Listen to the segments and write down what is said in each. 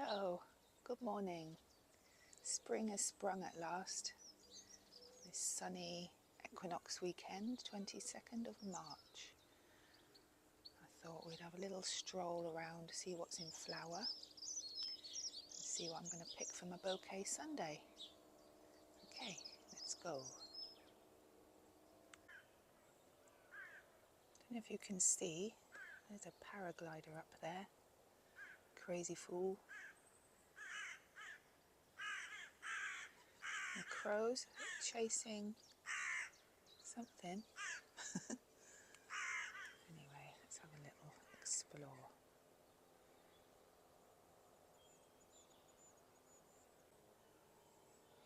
Hello, good morning. Spring has sprung at last. This sunny Equinox weekend, 22nd of March. I thought we'd have a little stroll around to see what's in flower and see what I'm going to pick for my bouquet Sunday. Okay, let's go. Don't know if you can see, there's a paraglider up there. Crazy fool. The crows chasing something. Anyway, let's have a little explore.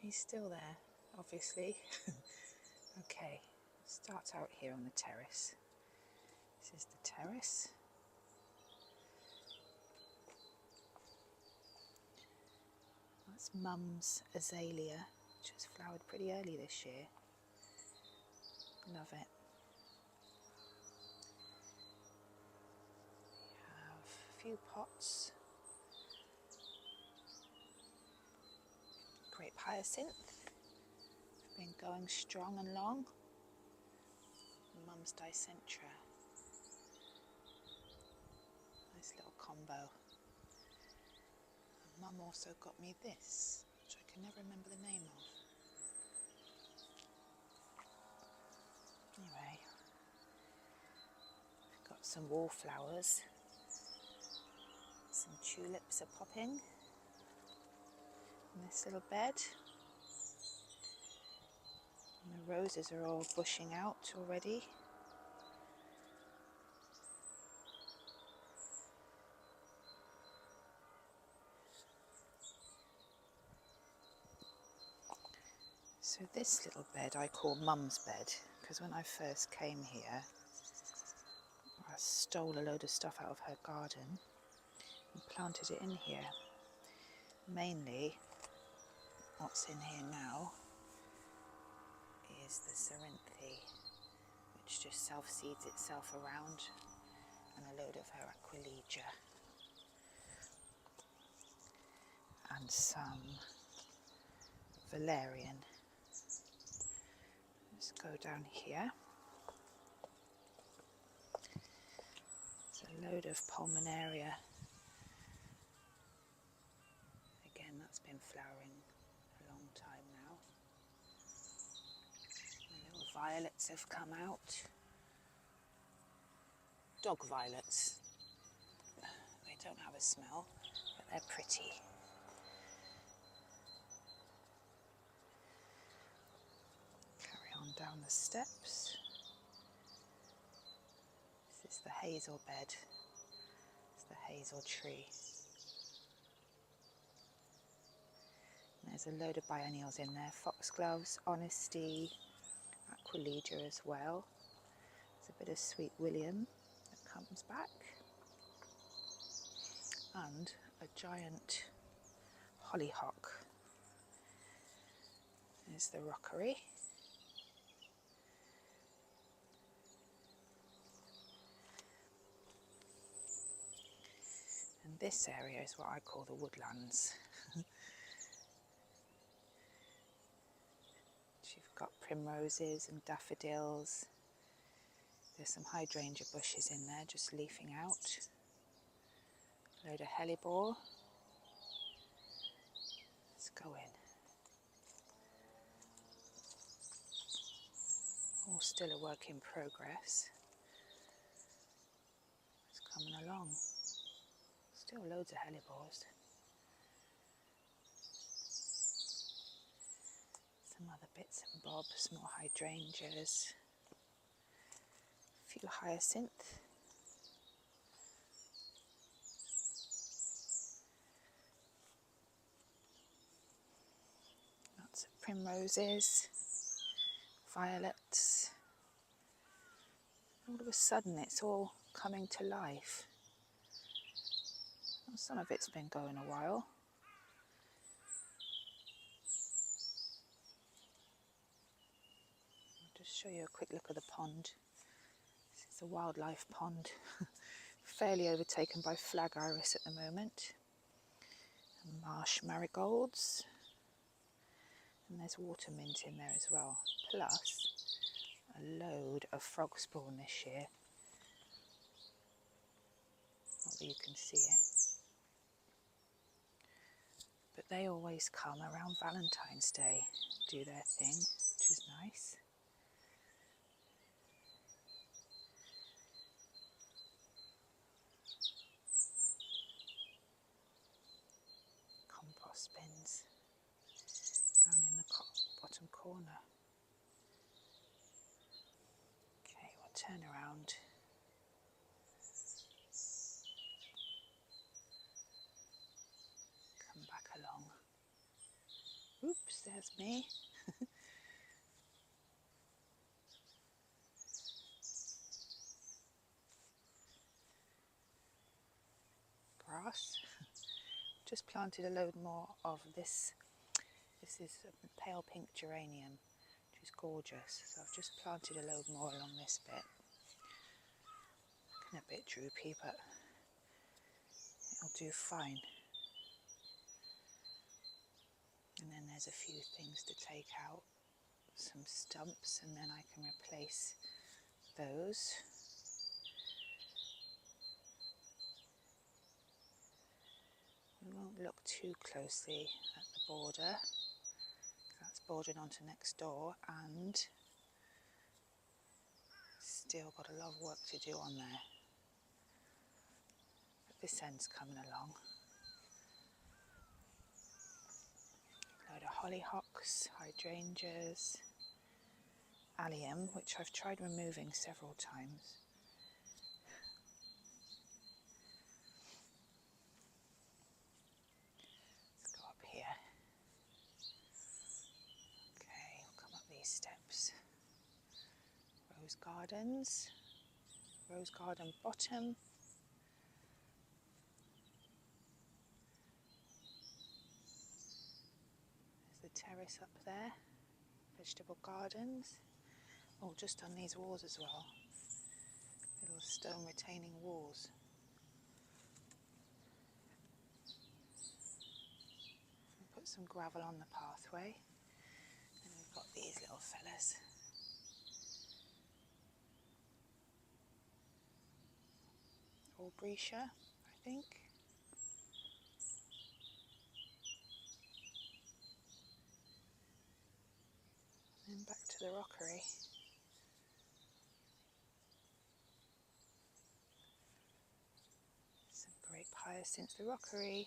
He's still there, obviously. Okay, start out here on the terrace. This is the terrace. That's Mum's azalea, which has flowered pretty early this year. Love it. We have a few pots. Grape hyacinth. Been going strong and long. Mum's dicentra. Nice little combo. And Mum also got me this, which I can never remember the name of. Anyway, we've got some wallflowers. Some tulips are popping in this little bed. And the roses are all bushing out already. So this little bed I call Mum's bed, because when I first came here, I stole a load of stuff out of her garden and planted it in here. Mainly, what's in here now is the cerinthe, which just self-seeds itself around, and a load of her aquilegia. And some valerian. Let's go down here. There's a load of pulmonaria. Again, that's been flowering a long time now. The little violets have come out. Dog violets. They don't have a smell, but they're pretty. Down the steps. This is the hazel bed. It's the hazel tree. And there's a load of biennials in there. Foxgloves, honesty, aquilegia as well. There's a bit of sweet William that comes back. And a giant hollyhock. There's the rockery. And this area is what I call the woodlands. You've got primroses and daffodils. There's some hydrangea bushes in there just leafing out. A load of hellebore. Let's go in. All still a work in progress. It's coming along. Still loads of hellebores. Some other bits and bobs, more hydrangeas. A few hyacinth. Lots of primroses, violets. All of a sudden it's all coming to life. Well, some of it's been going a while. I'll just show you a quick look at the pond. This is a wildlife pond, fairly overtaken by flag iris at the moment. Some marsh marigolds. And there's water mint in there as well. Plus a load of frog spawn this year. Not that you can see it. But they always come around Valentine's Day, do their thing, which is nice. Compost bins down in the bottom corner. Okay, we'll turn around. Come back along. Oops, there's me. Grass. Just planted a load more of this. This is a pale pink geranium, which is gorgeous. So I've just planted a load more along this bit. Looking a bit droopy, but it'll do fine. And then there's a few things to take out, some stumps, and then I can replace those. We won't look too closely at the border. That's bordering onto next door, and still got a lot of work to do on there. But this end's coming along. A load of hollyhocks, hydrangeas, allium, which I've tried removing several times. Let's go up here. Okay, we'll come up these steps. Rose gardens, rose garden bottom. There's the terrace up there, vegetable gardens. Oh, just on these walls as well, little stone retaining walls. We'll put some gravel on the pathway, and we've got these little fellas. Albrecia, I think. And then back to the rockery. Some grape hyacinth. The rockery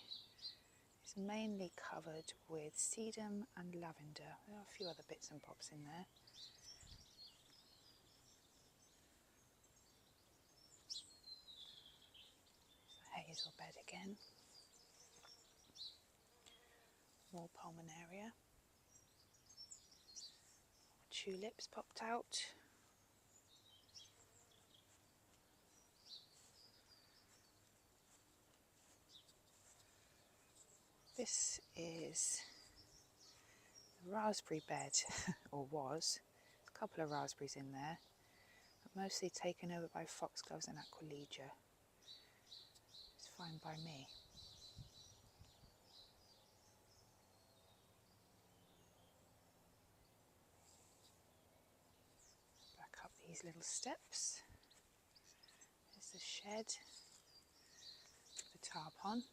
is mainly covered with sedum and lavender. There are a few other bits and bobs in there. Hazel bed again. More pulmonaria. Tulips popped out. This is a raspberry bed, or was. There's a couple of raspberries in there, but mostly taken over by foxgloves and aquilegia. It's fine by me. Back up these little steps. There's the shed, the tarpon.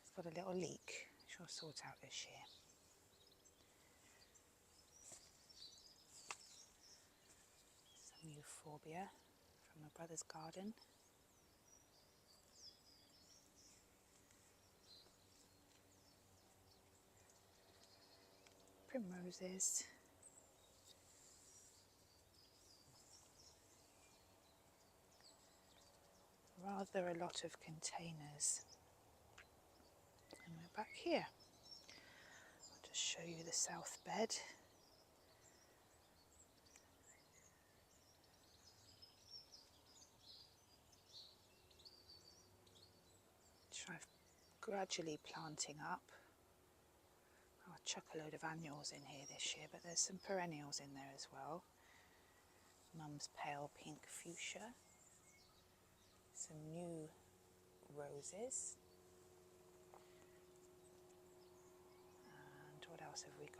It's got a little leak, which I'll sort out this year. Some euphorbia from my brother's garden. Primroses. Rather a lot of containers. And we're back here. I'll just show you the south bed. Which I'm gradually planting up. I'll chuck a load of annuals in here this year, but there's some perennials in there as well. Mum's pale pink fuchsia. Some new roses.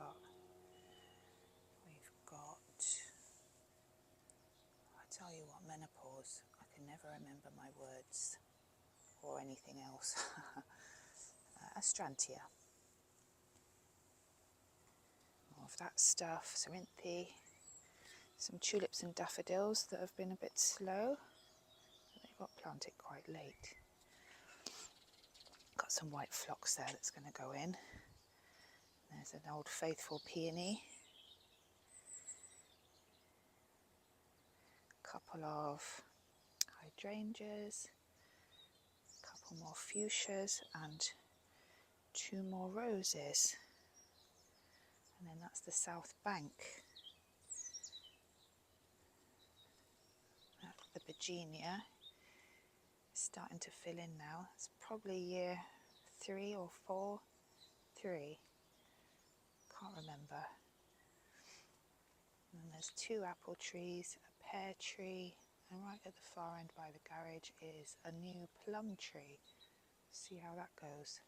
got? We've got, I tell you what, menopause. I can never remember my words or anything else. Astrantia. More of that stuff, Cerinthe. Some tulips and daffodils that have been a bit slow. They got planted quite late. Got some white phlox there that's going to go in. There's an old faithful peony. Couple of hydrangeas, a couple more fuchsias and 2 more roses. And then that's the south bank. The Virginia is starting to fill in now. It's probably year 3 or 4. 3. Can't remember. And there's 2 apple trees, a pear tree, and right at the far end by the garage is a new plum tree. See how that goes.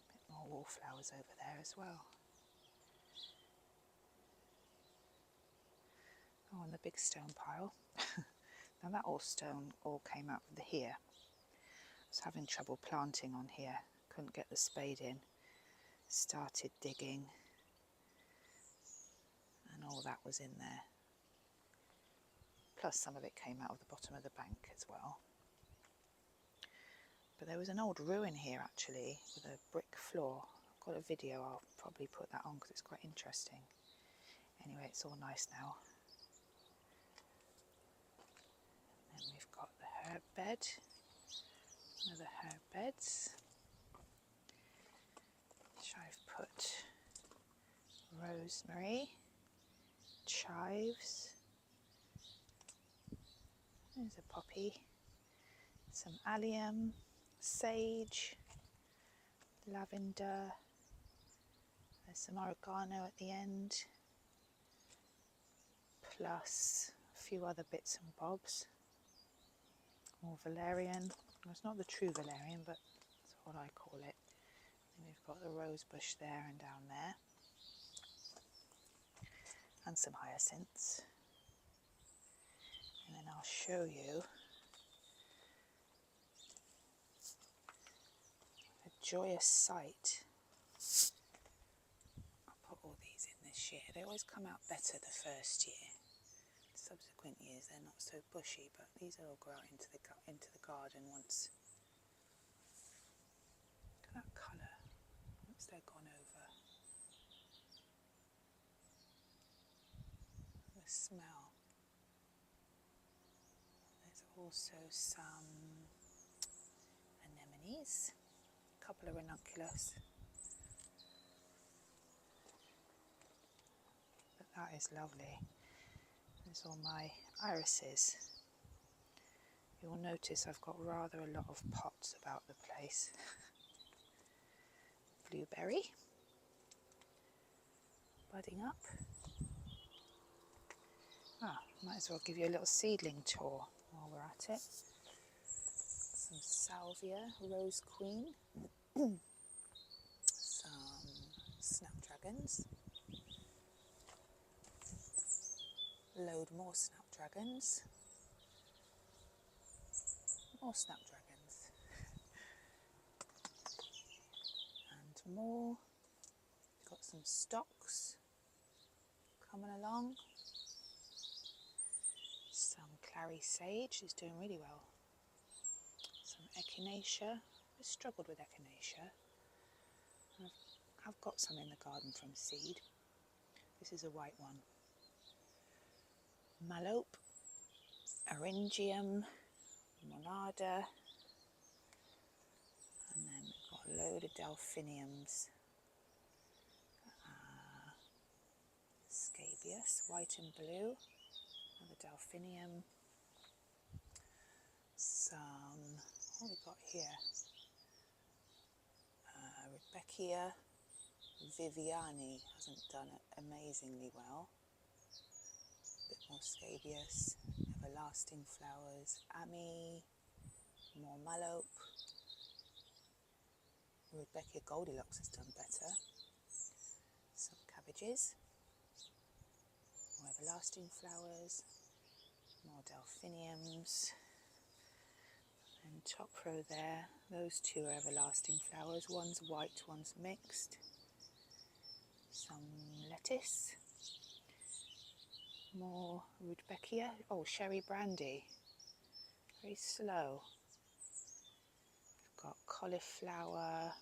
A bit more wallflowers over there as well. Oh, and the big stone pile. Now that stone all came out of here. I was having trouble planting on here. Couldn't get the spade in. Started digging. And all that was in there. Plus some of it came out of the bottom of the bank as well. But there was an old ruin here actually with a brick floor. I've got a video, I'll probably put that on because it's quite interesting. Anyway, it's all nice now. And then we've got the herb bed. One of the herb beds. Which I've put rosemary, chives. There's a poppy, some allium, sage, lavender, there's some oregano at the end, plus a few other bits and bobs. More valerian. Well, it's not the true valerian, but that's what I call it. And we've got the rose bush there and down there, and some hyacinths. And then I'll show you a joyous sight. I'll put all these in this year. They always come out better the first year. Subsequent years they're not so bushy, but these will all grow out into the garden once. Look at that colour. Once they're gone over. The smell. There's also some anemones, a couple of ranunculus. But that is lovely. There's all my irises. You'll notice I've got rather a lot of pots about the place. Blueberry, budding up. Might as well give you a little seedling tour while we're at it. Some salvia, rose queen, some snapdragons, load more snapdragons, more snapdragons, and more. Got some stocks coming along. Some clary sage is doing really well. Some echinacea. I struggled with echinacea. I've got some in the garden from seed. This is a white one. Mallope, Eryngium, Monarda, and then we've got a load of delphiniums. Scabious, white and blue. Another delphinium, some, what have we got here? Rudbeckia Viviani hasn't done it amazingly well. A bit more scabious, everlasting flowers, Ami, more mallope, Rudbeckia Goldilocks has done better. Some cabbages, more everlasting flowers, more delphiniums. And top row there, those two are everlasting flowers. One's white, one's mixed. Some lettuce, more Rudbeckia. Oh, sherry brandy, very slow. We've got cauliflower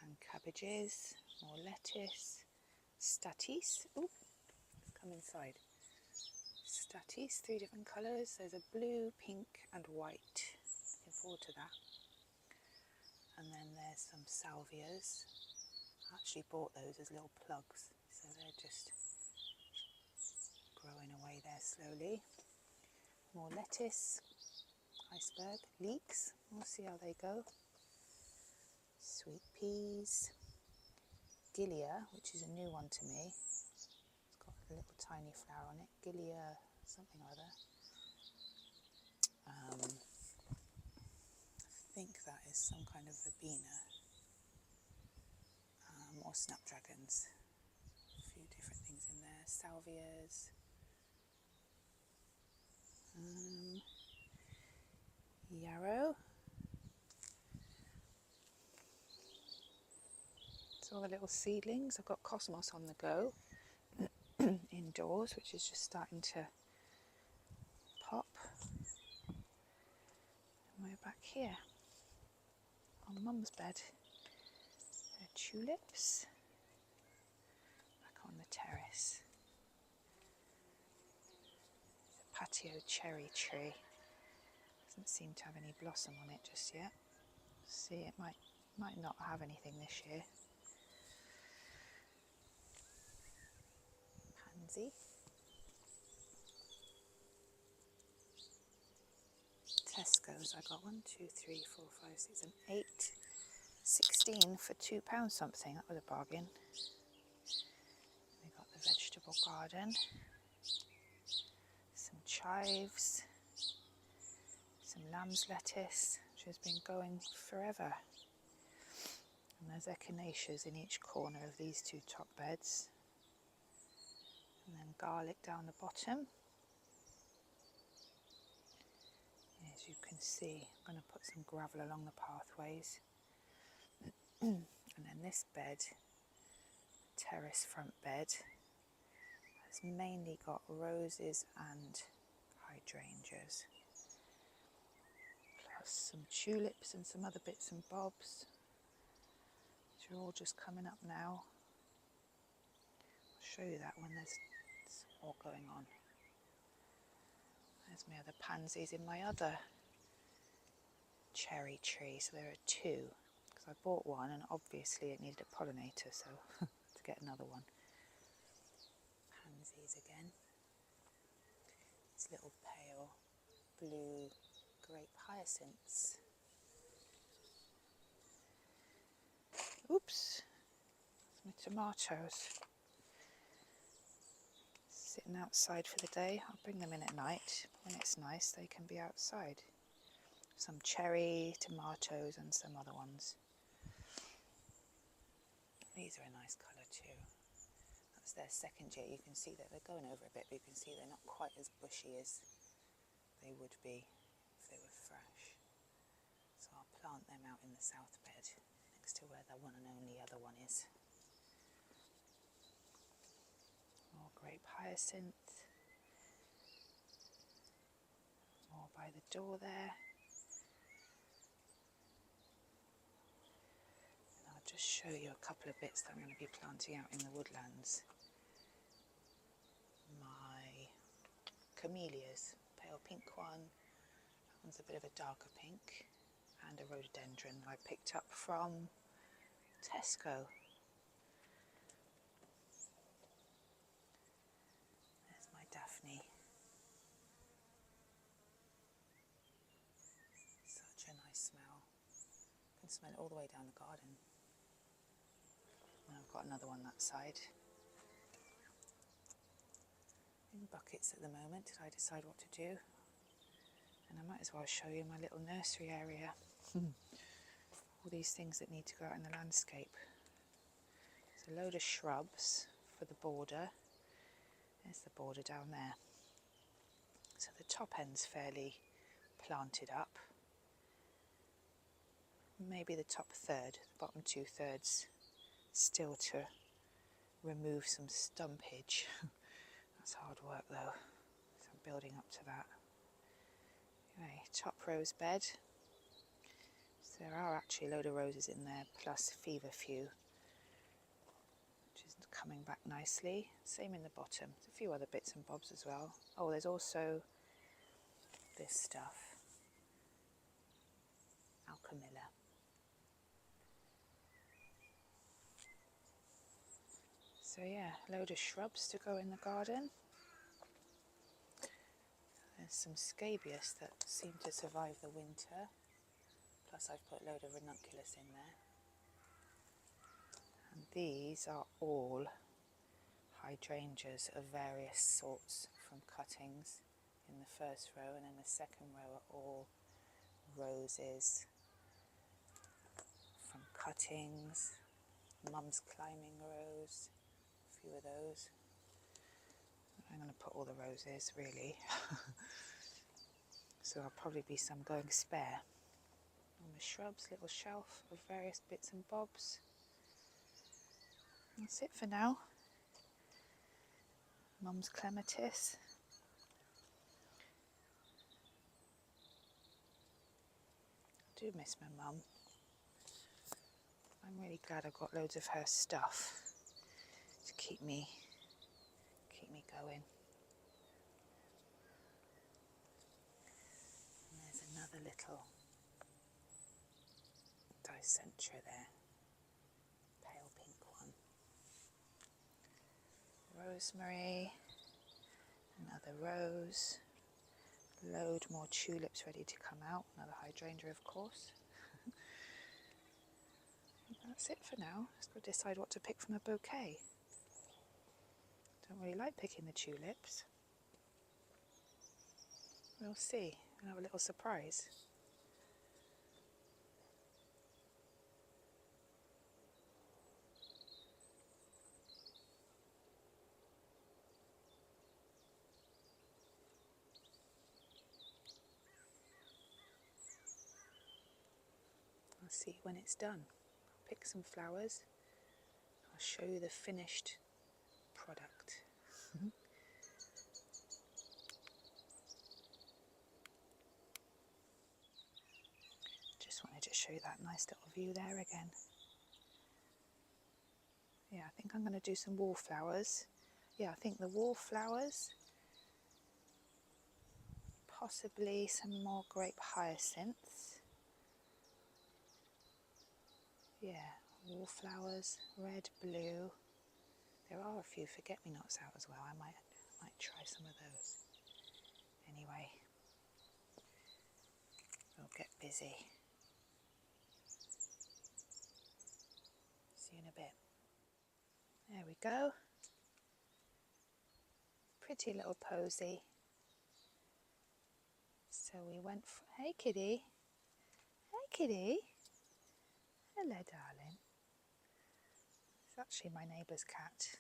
and cabbages, more lettuce, statice. Ooh, come inside. Statice, 3 different colours. There's a blue, pink and white. Looking forward to that. And then there's some salvias. I actually bought those as little plugs, so they're just growing away there slowly. More lettuce, iceberg, leeks. We'll see how they go. Sweet peas, gilia, which is a new one to me. It's got a little tiny flower on it. Gilia something or other. I think that is some kind of verbena. Or snapdragons. A few different things in there. Salvias. Yarrow. So all the little seedlings. I've got cosmos on the go indoors, which is just starting to pop. And we're back here on Mum's bed. There are tulips. Back on the terrace. The patio cherry tree. Doesn't seem to have any blossom on it just yet. See, it might not have anything this year. Pansy. Tesco's, I got 1, 2, 3, 4, 5, 6 and 8. 16 for £2 something, that was a bargain. We got the vegetable garden. Some chives. Some lamb's lettuce, which has been going forever. And there's echinaceas in each corner of these 2 top beds. And then garlic down the bottom. As you can see, I'm going to put some gravel along the pathways. And then this bed, terrace front bed, has mainly got roses and hydrangeas. Plus some tulips and some other bits and bobs, which are all just coming up now. I'll show you that when there's more going on. There's my other pansies in my other cherry tree. So there are 2, because I bought one and obviously it needed a pollinator, so to get another one. Pansies again. These little pale blue grape hyacinths. Oops, that's my tomatoes. Sitting outside for the day. I'll bring them in at night. When it's nice, they can be outside. Some cherry, tomatoes and some other ones. These are a nice colour too. That's their second year. You can see that they're going over a bit, but you can see they're not quite as bushy as they would be if they were fresh. So I'll plant them out in the south bed next to where the one and only other one is. More grape hyacinth. More by the door there. And I'll just show you a couple of bits that I'm going to be planting out in the woodlands. My camellias, pale pink one, that one's a bit of a darker pink, and a rhododendron that I picked up from Tesco. There's my Daphne. Such a nice smell. You can smell it all the way down the garden. And I've got another one that side. In buckets at the moment, till I decide what to do. And I might as well show you my little nursery area. all these things that need to go out in the landscape. There's a load of shrubs for the border. There's the border down there. So the top end's fairly planted up. Maybe the top third, the bottom 2/3 still to remove some stumpage. That's hard work though, so I'm building up to that. Anyway, top rose bed. So there are actually a load of roses in there, plus feverfew, which is coming back nicely. Same in the bottom. There's a few other bits and bobs as well. Oh, there's also this stuff, Alchemilla. So yeah, a load of shrubs to go in the garden. There's some scabious that seem to survive the winter. Plus I've put a load of ranunculus in there. And these are all hydrangeas of various sorts from cuttings in the first row, and then the second row are all roses from cuttings. Mum's climbing rose, a few of those. I'm going to put all the roses really. So there'll probably be some going spare. On the shrubs, little shelf of various bits and bobs. That's it for now. Mum's clematis. I do miss my mum. I'm really glad I got loads of her stuff to keep me going. And there's another little dicentra there, pale pink one. Rosemary, another rose, load more tulips ready to come out, another hydrangea of course. That's it for now. Just got to decide what to pick from a bouquet. Don't really like picking the tulips. We'll see. We'll have a little surprise. I'll see when it's done. I'll pick some flowers. I'll show you the finished product. Just wanted to show you that nice little view there again. Yeah, I think I'm going to do some wallflowers. Yeah, I think the wallflowers, possibly some more grape hyacinths. Yeah, wallflowers, red, blue. There are a few forget-me-nots out as well. I might try some of those. Anyway, we'll get busy. See you in a bit. There we go. Pretty little posy. So we went for, hey kitty. Hey kitty. Hello darling. It's actually my neighbour's cat.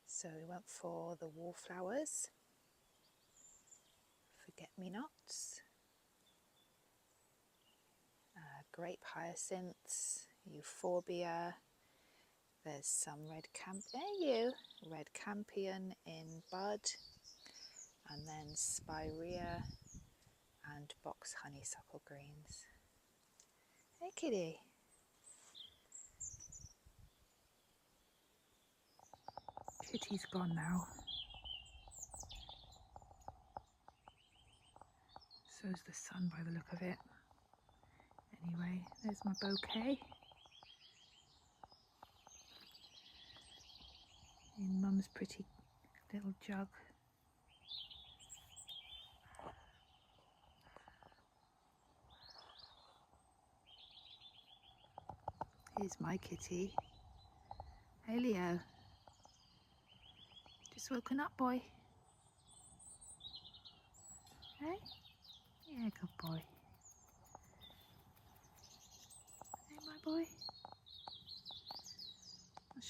So we went for the wallflowers, forget-me-nots, grape hyacinths, euphorbia. There's some red campion in bud, and then spirea and box honeysuckle greens. Hey kitty. Kitty's gone now. So's the sun by the look of it. Anyway, there's my bouquet. In Mum's pretty little jug. Here's my kitty. Hey Leo. Just woken up, boy. Hey? Yeah, good boy.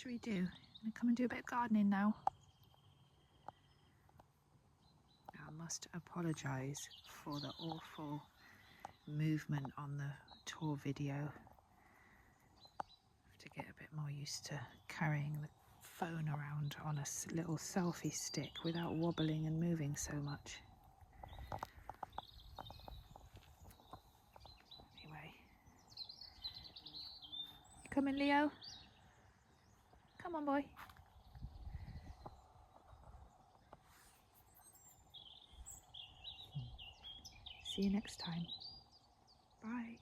should we do? Come and do a bit of gardening now. I must apologise for the awful movement on the tour video. I have to get a bit more used to carrying the phone around on a little selfie stick without wobbling and moving so much. Anyway, you coming, Leo? Come on, boy. See you next time. Bye.